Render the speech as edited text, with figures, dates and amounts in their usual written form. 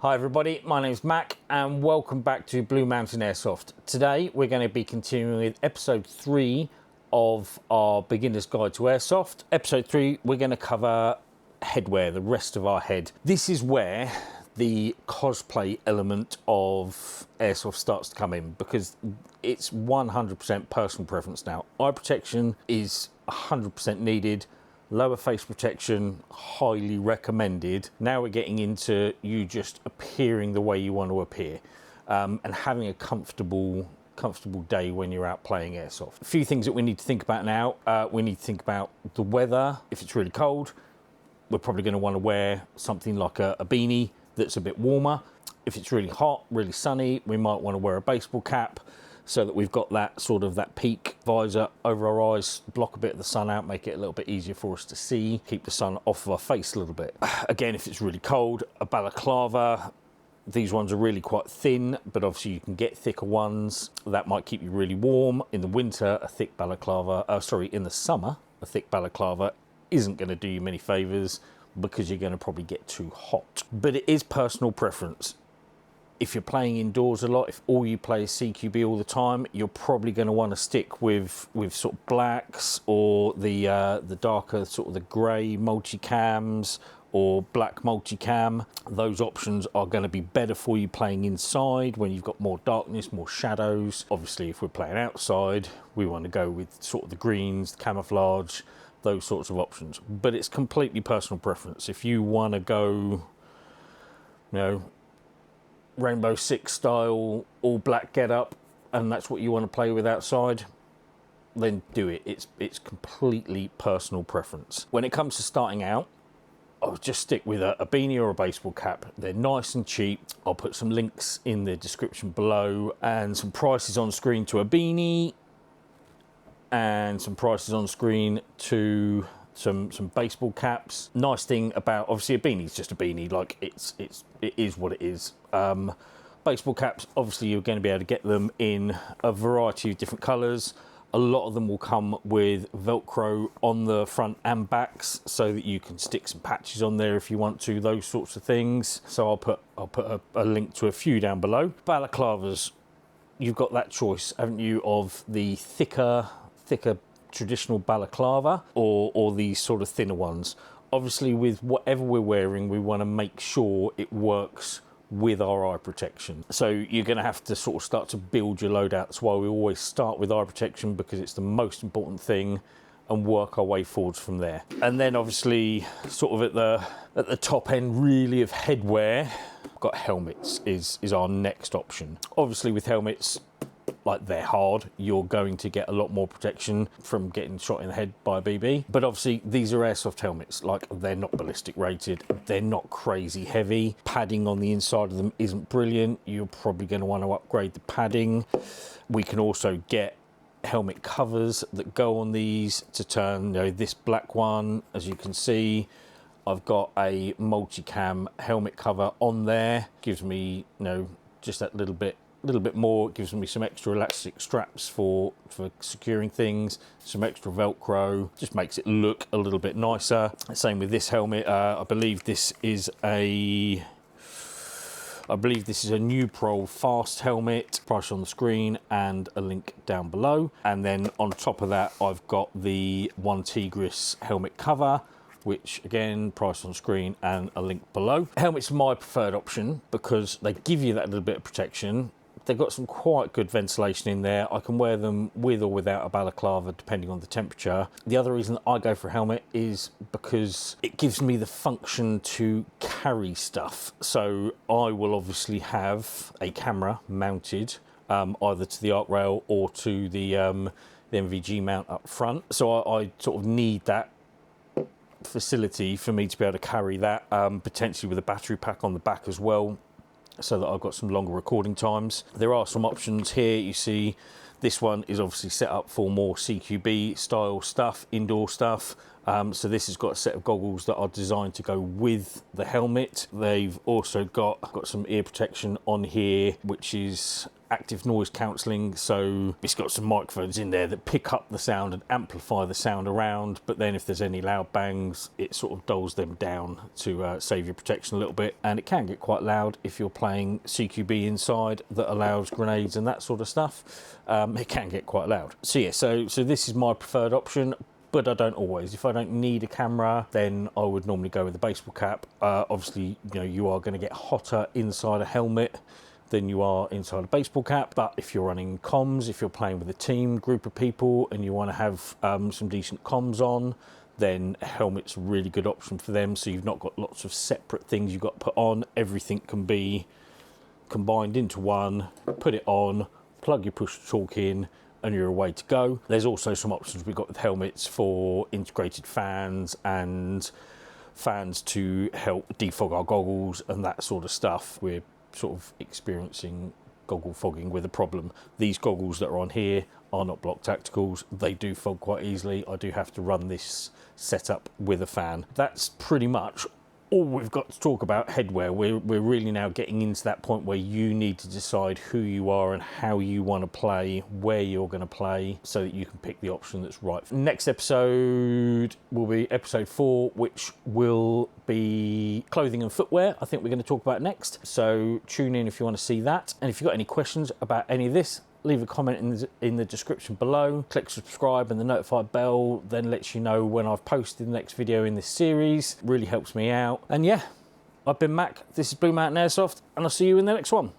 Hi everybody, my name's Mac and welcome back to Blue Mountain Airsoft. Today we're going to be continuing with episode 3 of our beginner's guide to Airsoft. Episode 3 we're going to cover headwear, the rest of our head. This is where the cosplay element of Airsoft starts to come in because it's 100% personal preference now. Eye protection is 100% needed. Lower face protection, highly recommended. Now we're getting into you just appearing the way you want to appear and having a comfortable day when you're out playing Airsoft. A few things that we need to think about now. We need to think about the weather. If it's really cold, we're probably going to want to wear something like a beanie that's a bit warmer. If it's really hot, really sunny, we might want to wear a baseball cap so that we've got that sort of that peak visor over our eyes, block a bit of the sun out, make it a little bit easier for us to see, keep the sun off of our face a little bit. Again, if it's really cold, a balaclava. These ones are really quite thin, but obviously you can get thicker ones. That might keep you really warm. In the winter, a thick balaclava, in the summer, a thick balaclava isn't going to do you many favors because you're going to probably get too hot. But it is personal preference. If you're playing indoors a lot, if all you play is CQB all the time, you're probably going to want to stick with sort of blacks or the darker sort of the grey multicams or black multicam. Those options are going to be better for you playing inside when you've got more darkness, more shadows. Obviously, if we're playing outside, we want to go with sort of the greens, the camouflage, those sorts of options. But it's completely personal preference. If you want to go, Rainbow Six style, all black get up, and that's what you want to play with outside, then do it. It's completely personal preference. When it comes to starting out, I'll just stick with a beanie or a baseball cap. They're nice and cheap. I'll put some links in the description below and some prices on screen to a beanie and some prices on screen to some baseball caps. Nice thing about, obviously, a beanie is just a beanie, like it is what it is. Baseball caps, obviously you're going to be able to get them in a variety of different colors. A lot of them will come with Velcro on the front and backs so that you can stick some patches on there if you want to, those sorts of things. So I'll put a link to a few down below. Balaclavas, you've got that choice, haven't you, of the thicker traditional balaclava or these sort of thinner ones. Obviously, with whatever we're wearing, we want to make sure it works with our eye protection. So you're going to have to sort of start to build your loadout. That's why we always start with eye protection, because it's the most important thing, and work our way forwards from there. And then obviously sort of at the top end really of headwear, we've got helmets is our next option. Obviously with helmets, like, they're hard, you're going to get a lot more protection from getting shot in the head by a BB. But obviously these are Airsoft helmets, like, they're not ballistic rated, they're not crazy heavy. Padding on the inside of them isn't brilliant. You're probably going to want to upgrade the padding. We can also get helmet covers that go on these to turn, this black one, as you can see, I've got a multicam helmet cover on there. Gives me, just that little bit more. It gives me some extra elastic straps for securing things, some extra Velcro, just makes it look a little bit nicer. Same with this helmet. I believe this is a New Pro Fast helmet. Price on the screen and a link down below. And then on top of that, I've got the One Tigris helmet cover, which again, price on screen and a link below. Helmets are my preferred option because they give you that little bit of protection. They've got some quite good ventilation in there. I can wear them with or without a balaclava depending on the temperature. The other reason that I go for a helmet is because it gives me the function to carry stuff. So I will obviously have a camera mounted either to the arc rail or to the NVG mount up front. So I sort of need that facility for me to be able to carry that, potentially with a battery pack on the back as well, so that I've got some longer recording times. There are some options here. You see This one is obviously set up for more CQB style stuff, indoor stuff. So this has got a set of goggles that are designed to go with the helmet. They've also got some ear protection on here, which is active noise cancelling. So it's got some microphones in there that pick up the sound and amplify the sound around. But then if there's any loud bangs, it sort of dulls them down to save your protection a little bit. And it can get quite loud if you're playing CQB inside that allows grenades and that sort of stuff. It can get quite loud. So yeah, so this is my preferred option. But I don't always. If I don't need a camera, then I would normally go with the baseball cap. Obviously, you know, you are going to get hotter inside a helmet than you are inside a baseball cap. But if you're running comms, if you're playing with a team, group of people, and you want to have some decent comms on, then a helmet's a really good option for them. So you've not got lots of separate things you've got to put on. Everything can be combined into one. Put it on, plug your push to talk in, and you're away to go. There's also some options we've got with helmets for integrated fans and fans to help defog our goggles and that sort of stuff. We're sort of experiencing goggle fogging with a problem. These goggles that are on here are not block tacticals. They do fog quite easily. I do have to run this setup with a fan. That's pretty much all we've got to talk about headwear. We're really now getting into that point where you need to decide who you are and how you want to play, where you're going to play, so that you can pick the option that's right. Next episode will be episode 4, which will be clothing and footwear. I think we're going to talk about next. So tune in if you want to see that. And if you've got any questions about any of this, leave a comment in the description below. Click subscribe and the notify bell then lets you know when I've posted the next video in this series. Really helps me out. And yeah, I've been Mac, this is Blue Mountain Airsoft, and I'll see you in the next one.